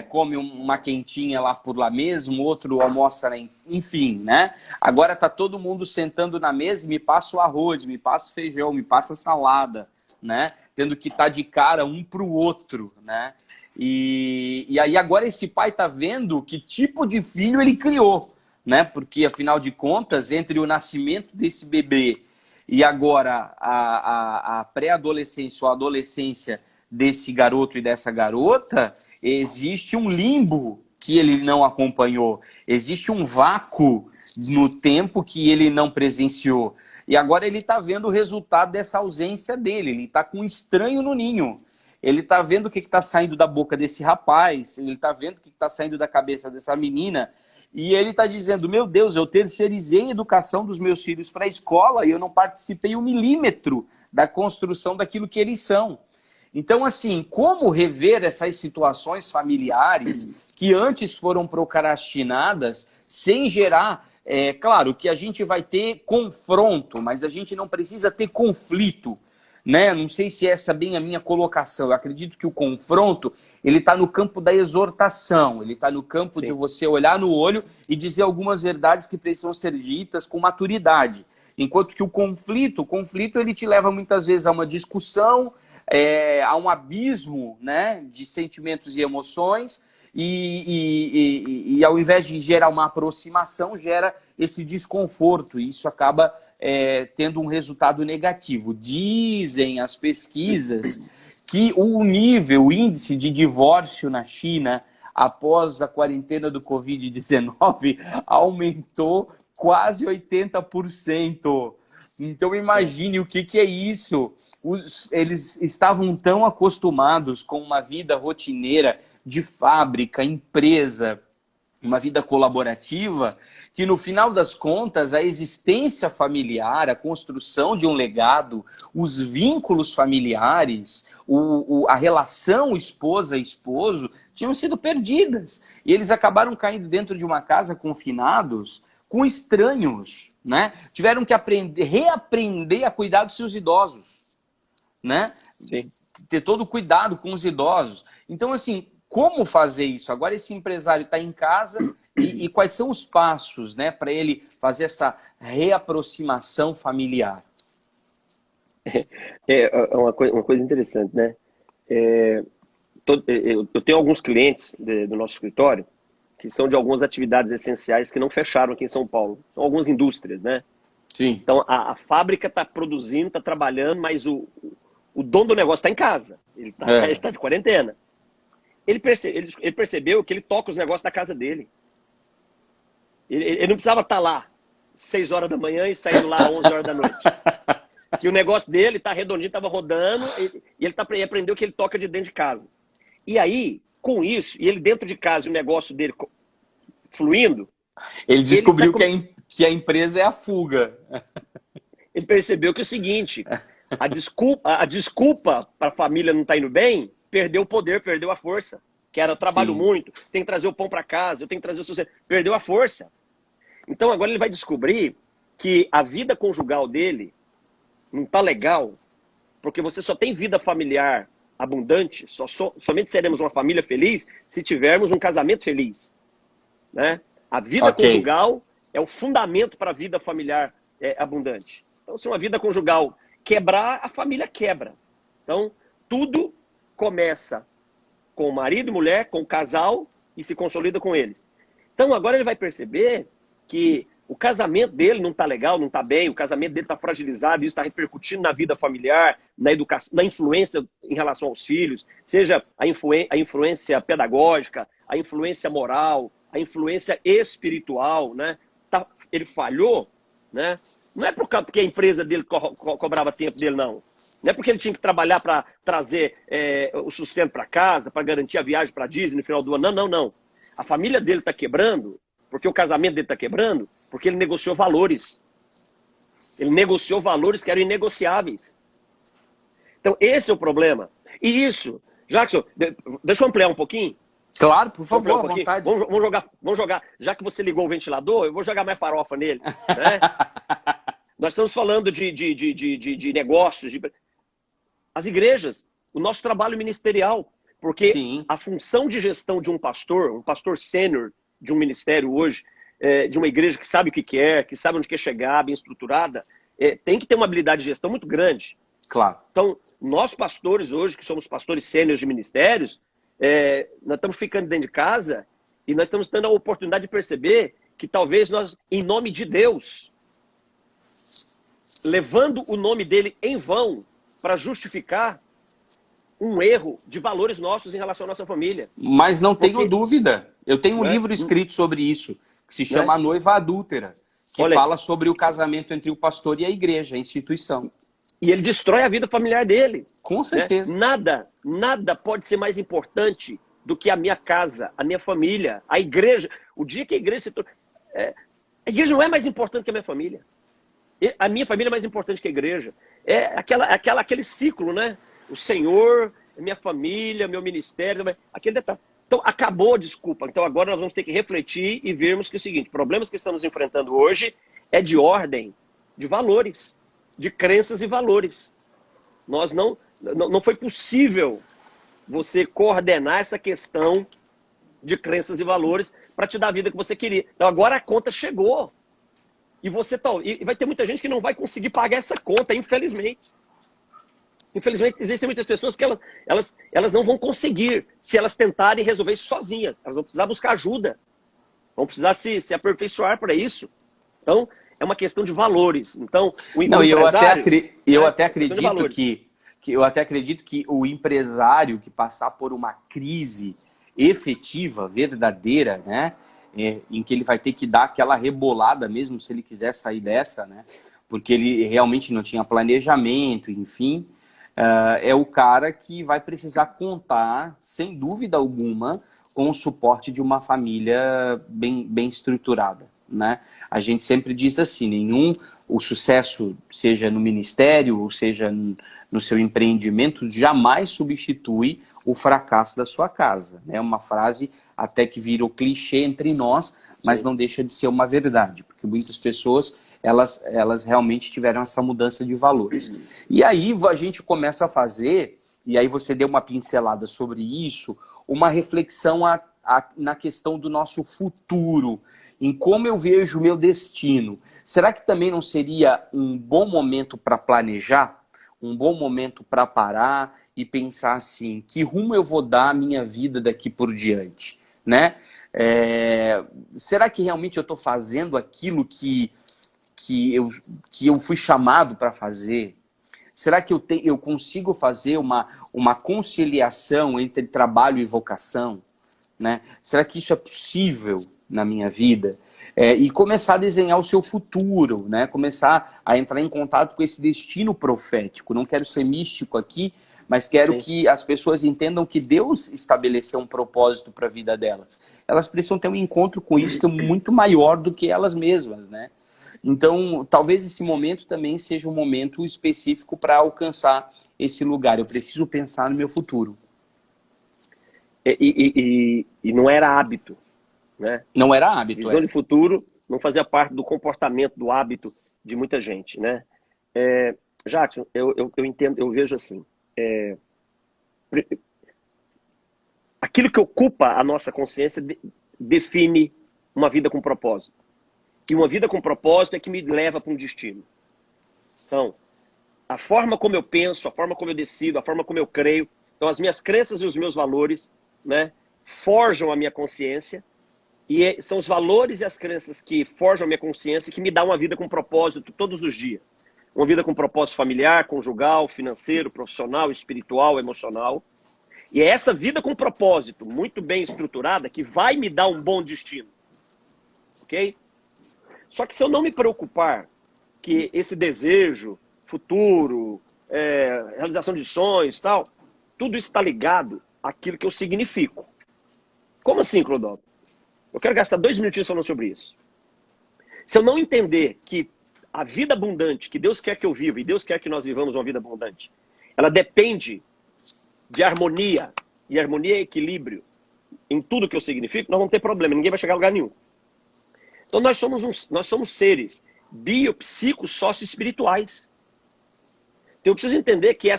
come uma quentinha lá por lá mesmo, o outro almoça, enfim, né? Agora tá todo mundo sentando na mesa e me passa o arroz, me passa o feijão, me passa a salada, né? Tendo que estar de cara um para o outro, né? E aí agora esse pai tá vendo que tipo de filho ele criou, né? Porque afinal de contas, entre o nascimento desse bebê e agora a pré-adolescência ou a adolescência desse garoto e dessa garota, existe um limbo que ele não acompanhou. Existe um vácuo no tempo que ele não presenciou. E agora ele está vendo o resultado dessa ausência dele. Ele está com um estranho no ninho. Ele está vendo o que está saindo da boca desse rapaz. Ele está vendo o que está saindo da cabeça dessa menina. E ele está dizendo, meu Deus, eu terceirizei a educação dos meus filhos para a escola e eu não participei 1 milímetro da construção daquilo que eles são. Então, assim, como rever essas situações familiares que antes foram procrastinadas sem gerar... claro que a gente vai ter confronto, mas a gente não precisa ter conflito, né? Não sei se essa é bem a minha colocação. Eu acredito que o confronto, ele está no campo da exortação, ele está no campo de você olhar no olho e dizer algumas verdades que precisam ser ditas com maturidade. Enquanto que o conflito ele te leva muitas vezes a uma discussão, a um abismo, né, de sentimentos e emoções, e ao invés de gerar uma aproximação, gera esse desconforto, e isso acaba tendo um resultado negativo. Dizem as pesquisas que o índice de divórcio na China após a quarentena do Covid-19, aumentou quase 80%. Então imagine o que é isso. Eles estavam tão acostumados com uma vida rotineira de fábrica, empresa, uma vida colaborativa, que no final das contas a existência familiar, a construção de um legado, os vínculos familiares, a relação esposa-esposo tinham sido perdidas. E eles acabaram caindo dentro de uma casa confinados com estranhos, né? Tiveram que reaprender a cuidar dos seus idosos, né? Sim. Ter todo o cuidado com os idosos. Então, assim, como fazer isso? Agora esse empresário está em casa e quais são os passos, né, para ele fazer essa reaproximação familiar? Uma coisa interessante, né? Eu tenho alguns clientes do nosso escritório que são de algumas atividades essenciais que não fecharam aqui em São Paulo. São algumas indústrias, né? Sim. Então, a fábrica está produzindo, está trabalhando, mas o dono do negócio está em casa. Ele está de quarentena. Ele percebeu que ele toca os negócios da casa dele. Ele não precisava estar lá 6 horas da manhã e saindo lá 11 horas da noite. Que o negócio dele está redondinho, estava rodando, e ele aprendeu que ele toca de dentro de casa. E aí, com isso, e ele dentro de casa e o negócio dele fluindo... Ele descobriu que a empresa é a fuga. Ele percebeu que é o seguinte, a desculpa para a família não estar indo bem, perdeu o poder, perdeu a força. Que era, eu trabalho muito, tem que trazer o pão para casa, eu tenho que trazer o sustento. Perdeu a força. Então agora ele vai descobrir que a vida conjugal dele não tá legal, porque você só tem vida familiar abundante, somente seremos uma família feliz se tivermos um casamento feliz. Né? A vida conjugal é o fundamento para a vida familiar abundante. Então, se uma vida conjugal quebrar, a família quebra. Então, tudo começa com o marido e mulher, com o casal, e se consolida com eles. Então, agora ele vai perceber que o casamento dele não está legal, não está bem, o casamento dele está fragilizado, isso está repercutindo na vida familiar, na educação, na influência em relação aos filhos, seja a influência pedagógica, a influência moral, a influência espiritual, né? Ele falhou, né? Não é porque a empresa dele cobrava tempo dele, não. Não é porque ele tinha que trabalhar para trazer o sustento para casa, para garantir a viagem para Disney no final do ano. Não. A família dele está quebrando, porque o casamento dele está quebrando, porque ele negociou valores. Ele negociou valores que eram inegociáveis. Então, esse é o problema. E isso, Jackson, deixa eu ampliar um pouquinho. Claro, por favor, à vontade. Vamos jogar, já que você ligou o ventilador, eu vou jogar mais farofa nele. Né? Nós estamos falando de negócios, as igrejas, o nosso trabalho ministerial, porque a função de gestão de um pastor sênior de um ministério hoje, de uma igreja que sabe o que quer, que sabe onde quer chegar, bem estruturada, tem que ter uma habilidade de gestão muito grande. Claro. Então, nós pastores hoje, que somos pastores sêniores de ministérios, nós estamos ficando dentro de casa e nós estamos tendo a oportunidade de perceber que talvez nós, em nome de Deus, levando o nome dele em vão para justificar um erro de valores nossos em relação à nossa família. Mas não tenho dúvida. Eu tenho um livro escrito sobre isso, que se chama A Noiva Adúltera, que fala sobre o casamento entre o pastor e a igreja, a instituição. E ele destrói a vida familiar dele. Com certeza. Nada pode ser mais importante do que a minha casa, a minha família, a igreja. O dia que a igreja se torna... a igreja não é mais importante que a minha família. A minha família é mais importante que a igreja. É aquele ciclo, né? O Senhor, minha família, meu ministério, aquele detalhe. Então, acabou a desculpa. Então, agora nós vamos ter que refletir e vermos que é o seguinte, problemas que estamos enfrentando hoje é de ordem de valores, de crenças e valores. Não foi possível você coordenar essa questão de crenças e valores para te dar a vida que você queria. Então, agora a conta chegou. E vai ter muita gente que não vai conseguir pagar essa conta, infelizmente. Infelizmente, existem muitas pessoas que elas não vão conseguir se elas tentarem resolver isso sozinhas. Elas vão precisar buscar ajuda. Vão precisar se aperfeiçoar para isso. Então, é uma questão de valores. Então, o empresário... Eu até acredito que o empresário que passar por uma crise, efetiva, verdadeira, né? Em que ele vai ter que dar aquela rebolada mesmo se ele quiser sair dessa, né? Porque ele realmente não tinha planejamento, enfim. É o cara que vai precisar contar, sem dúvida alguma, com o suporte de uma família bem estruturada, né? A gente sempre diz assim, o sucesso, seja no ministério, ou seja no seu empreendimento, jamais substitui o fracasso da sua casa. É uma frase até que virou clichê entre nós, mas não deixa de ser uma verdade, porque muitas pessoas elas realmente tiveram essa mudança de valores. E aí a gente começa a fazer, e aí você deu uma pincelada sobre isso, uma reflexão na questão do nosso futuro, em como eu vejo o meu destino. Será que também não seria um bom momento para planejar? Um bom momento para parar e pensar assim, que rumo eu vou dar a minha vida daqui por diante, né? Será que realmente eu estou fazendo aquilo que eu fui chamado para fazer? Será que eu consigo fazer uma conciliação entre trabalho e vocação, né? Será que isso é possível na minha vida? E começar a desenhar o seu futuro, né? Começar a entrar em contato com esse destino profético. Não quero ser místico aqui, mas quero que as pessoas entendam que Deus estabeleceu um propósito para a vida delas. Elas precisam ter um encontro com isso que é muito maior do que elas mesmas, né? Então, talvez esse momento também seja um momento específico para alcançar esse lugar. Eu preciso pensar no meu futuro. E não era hábito, né? Não era hábito. Visão de futuro não fazia parte do comportamento, do hábito de muita gente, né? Jackson, eu entendo, eu vejo assim. Aquilo que ocupa a nossa consciência define uma vida com propósito. E uma vida com propósito é que me leva para um destino. Então, a forma como eu penso, a forma como eu decido, a forma como eu creio, então as minhas crenças e os meus valores, né, forjam a minha consciência, e são os valores e as crenças que forjam a minha consciência que me dão uma vida com propósito todos os dias. Uma vida com propósito familiar, conjugal, financeiro, profissional, espiritual, emocional. E é essa vida com propósito, muito bem estruturada, que vai me dar um bom destino. Ok? Só que se eu não me preocupar que esse desejo, futuro, realização de sonhos, tal, tudo isso está ligado àquilo que eu significo. Como assim, Clodoaldo? Eu quero gastar 2 minutinhos falando sobre isso. Se eu não entender que a vida abundante que Deus quer que eu viva, e Deus quer que nós vivamos uma vida abundante, ela depende de harmonia, e harmonia é equilíbrio em tudo que eu significo, nós vamos ter problema, ninguém vai chegar a lugar nenhum. Então nós somos seres biopsico-sócio-espirituais. Então eu preciso entender que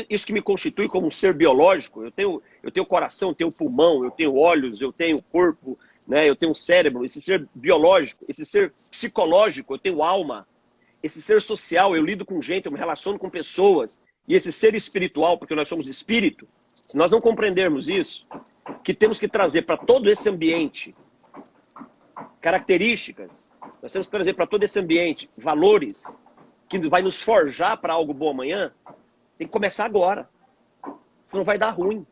isso que me constitui como um ser biológico, eu tenho coração, eu tenho pulmão, eu tenho olhos, eu tenho corpo, né, eu tenho cérebro, esse ser biológico, esse ser psicológico, eu tenho alma, esse ser social, eu lido com gente, eu me relaciono com pessoas, e esse ser espiritual, porque nós somos espírito, se nós não compreendermos isso, que temos que trazer para todo esse ambiente características, nós temos que trazer para todo esse ambiente valores que vai nos forjar para algo bom amanhã, tem que começar agora. Senão vai dar ruim.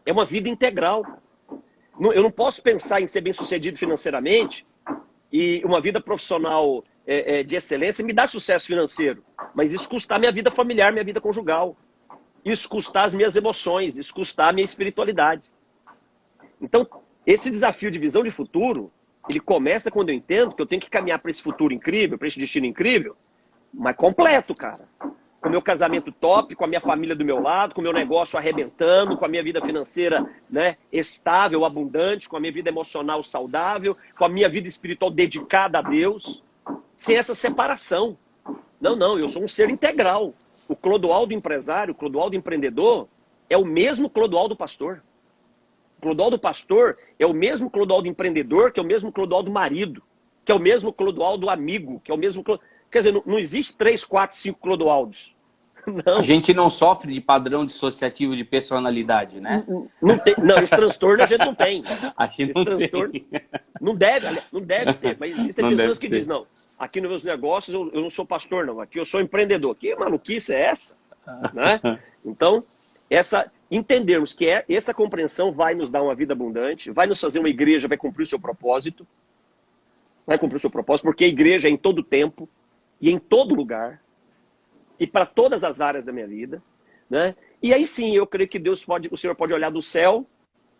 É uma vida integral. Eu não posso pensar em ser bem-sucedido financeiramente e uma vida profissional de excelência me dá sucesso financeiro, mas isso custar minha vida familiar, minha vida conjugal. Isso custar as minhas emoções, isso custar a minha espiritualidade. Então, esse desafio de visão de futuro, ele começa quando eu entendo que eu tenho que caminhar para esse futuro incrível, para esse destino incrível, mas completo, cara. Com o meu casamento top, com a minha família do meu lado, com o meu negócio arrebentando, com a minha vida financeira, né, estável, abundante, com a minha vida emocional saudável, com a minha vida espiritual dedicada a Deus, sem essa separação. Não, eu sou um ser integral. O Clodoaldo empresário, o Clodoaldo empreendedor, é o mesmo Clodoaldo pastor. O Clodoaldo pastor é o mesmo Clodoaldo empreendedor, que é o mesmo Clodoaldo marido, que é o mesmo Clodoaldo amigo, que é o mesmo... Quer dizer, não existe 3, 4, 5 Clodoaldos. Não. A gente não sofre de padrão dissociativo de personalidade, né? Não, esse transtorno a gente não tem. Esse transtorno tem. Não deve ter. Mas existem pessoas que dizem, não, aqui nos meus negócios eu não sou pastor, não. Aqui eu sou empreendedor. Que maluquice é essa? Né? Então, entendermos que essa compreensão vai nos dar uma vida abundante, vai nos fazer uma igreja, vai cumprir o seu propósito, porque a igreja é em todo tempo e em todo lugar, e para todas as áreas da minha vida, né? E aí sim, eu creio que o Senhor pode olhar do céu,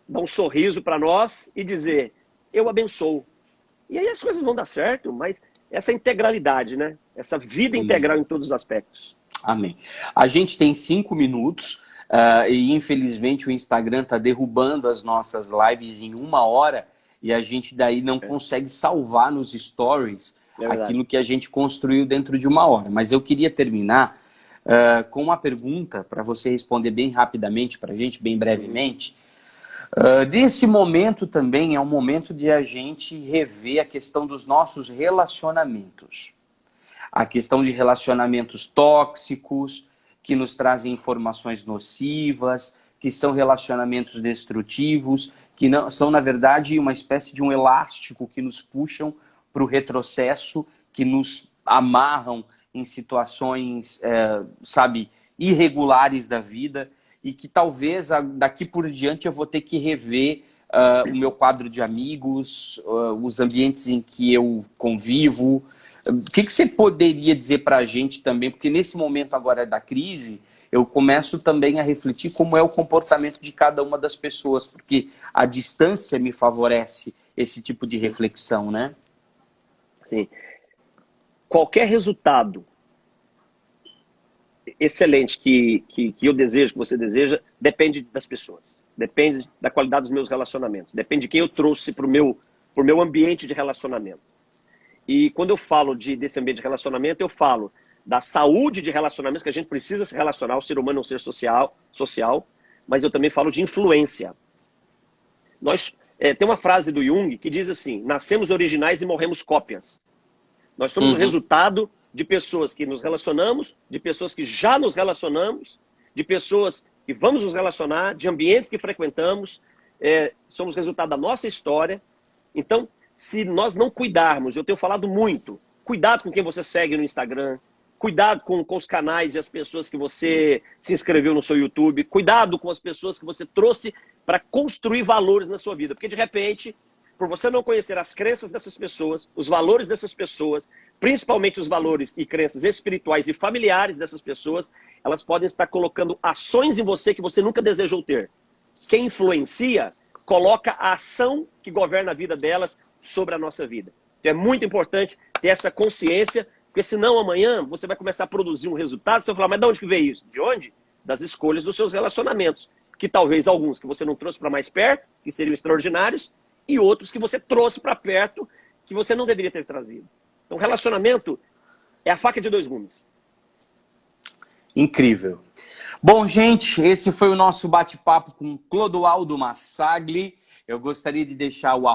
dar um sorriso para nós e dizer, eu abençoo. E aí as coisas vão dar certo, mas essa integralidade, né? Essa vida integral em todos os aspectos. Amém. A gente tem 5 minutos e infelizmente o Instagram está derrubando as nossas lives em 1 hora e a gente daí não consegue salvar nos stories aquilo que a gente construiu dentro de 1 hora. Mas eu queria terminar com uma pergunta para você responder bem rapidamente para a gente, bem brevemente. Nesse momento também é um momento de a gente rever a questão dos nossos relacionamentos. A questão de relacionamentos tóxicos, que nos trazem informações nocivas, que são relacionamentos destrutivos, que não, são, na verdade, uma espécie de um elástico que nos puxam para o retrocesso, que nos amarram em situações, irregulares da vida, e que talvez daqui por diante eu vou ter que rever o meu quadro de amigos, os ambientes em que eu convivo. O que você poderia dizer para a gente também? Porque nesse momento agora da crise, eu começo também a refletir como é o comportamento de cada uma das pessoas, porque a distância me favorece esse tipo de reflexão, né? Sim. Qualquer resultado excelente que eu desejo, que você deseja, depende das pessoas. Depende da qualidade dos meus relacionamentos. Depende de quem eu trouxe para o meu ambiente de relacionamento. E quando eu falo desse ambiente de relacionamento, eu falo da saúde de relacionamentos, que a gente precisa se relacionar, o ser humano é um ser social, mas eu também falo de influência. Tem uma frase do Jung que diz assim, nascemos originais e morremos cópias. Nós somos o resultado de pessoas que nos relacionamos, de pessoas que já nos relacionamos, de pessoas que vamos nos relacionar, de ambientes que frequentamos, somos resultado da nossa história. Então, se nós não cuidarmos, eu tenho falado muito, cuidado com quem você segue no Instagram, cuidado com os canais e as pessoas que você se inscreveu no seu YouTube, cuidado com as pessoas que você trouxe para construir valores na sua vida, porque de repente, por você não conhecer as crenças dessas pessoas, os valores dessas pessoas, principalmente os valores e crenças espirituais e familiares dessas pessoas, elas podem estar colocando ações em você que você nunca desejou ter. Quem influencia, coloca a ação que governa a vida delas sobre a nossa vida. Então é muito importante ter essa consciência, porque senão amanhã você vai começar a produzir um resultado, você vai falar, mas de onde que veio isso? De onde? Das escolhas dos seus relacionamentos. Que talvez alguns que você não trouxe para mais perto, que seriam extraordinários, e outros que você trouxe para perto, que você não deveria ter trazido. Então, relacionamento é a faca de 2 gumes. Incrível. Bom, gente, esse foi o nosso bate-papo com Clodoaldo Massagli. Eu gostaria de deixar o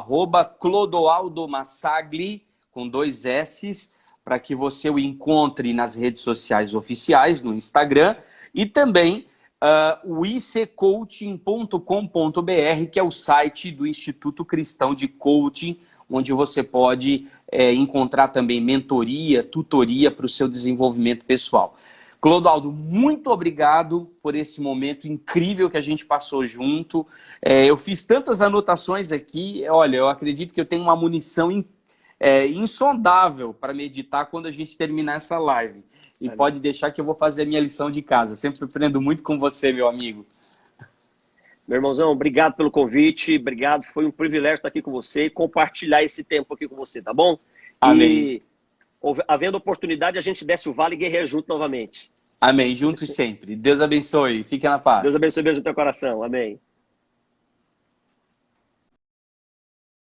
@Clodoaldo Massagli, com 2 S's, para que você o encontre nas redes sociais oficiais, no Instagram, e também o iccoaching.com.br, que é o site do Instituto Cristão de Coaching, onde você pode encontrar também mentoria, tutoria para o seu desenvolvimento pessoal. Clodoaldo, muito obrigado por esse momento incrível que a gente passou junto. Eu fiz tantas anotações aqui, olha, eu acredito que eu tenho uma munição insondável para meditar quando a gente terminar essa live. E pode deixar que eu vou fazer a minha lição de casa. Sempre aprendo muito com você, meu amigo. Meu irmãozão, obrigado pelo convite. Obrigado, foi um privilégio estar aqui com você e compartilhar esse tempo aqui com você, tá bom? Amém. E, havendo oportunidade, a gente desce o vale e guerreia junto novamente. Amém, juntos sempre. Deus abençoe. Fique na paz. Deus abençoe, beijo no teu coração. Amém.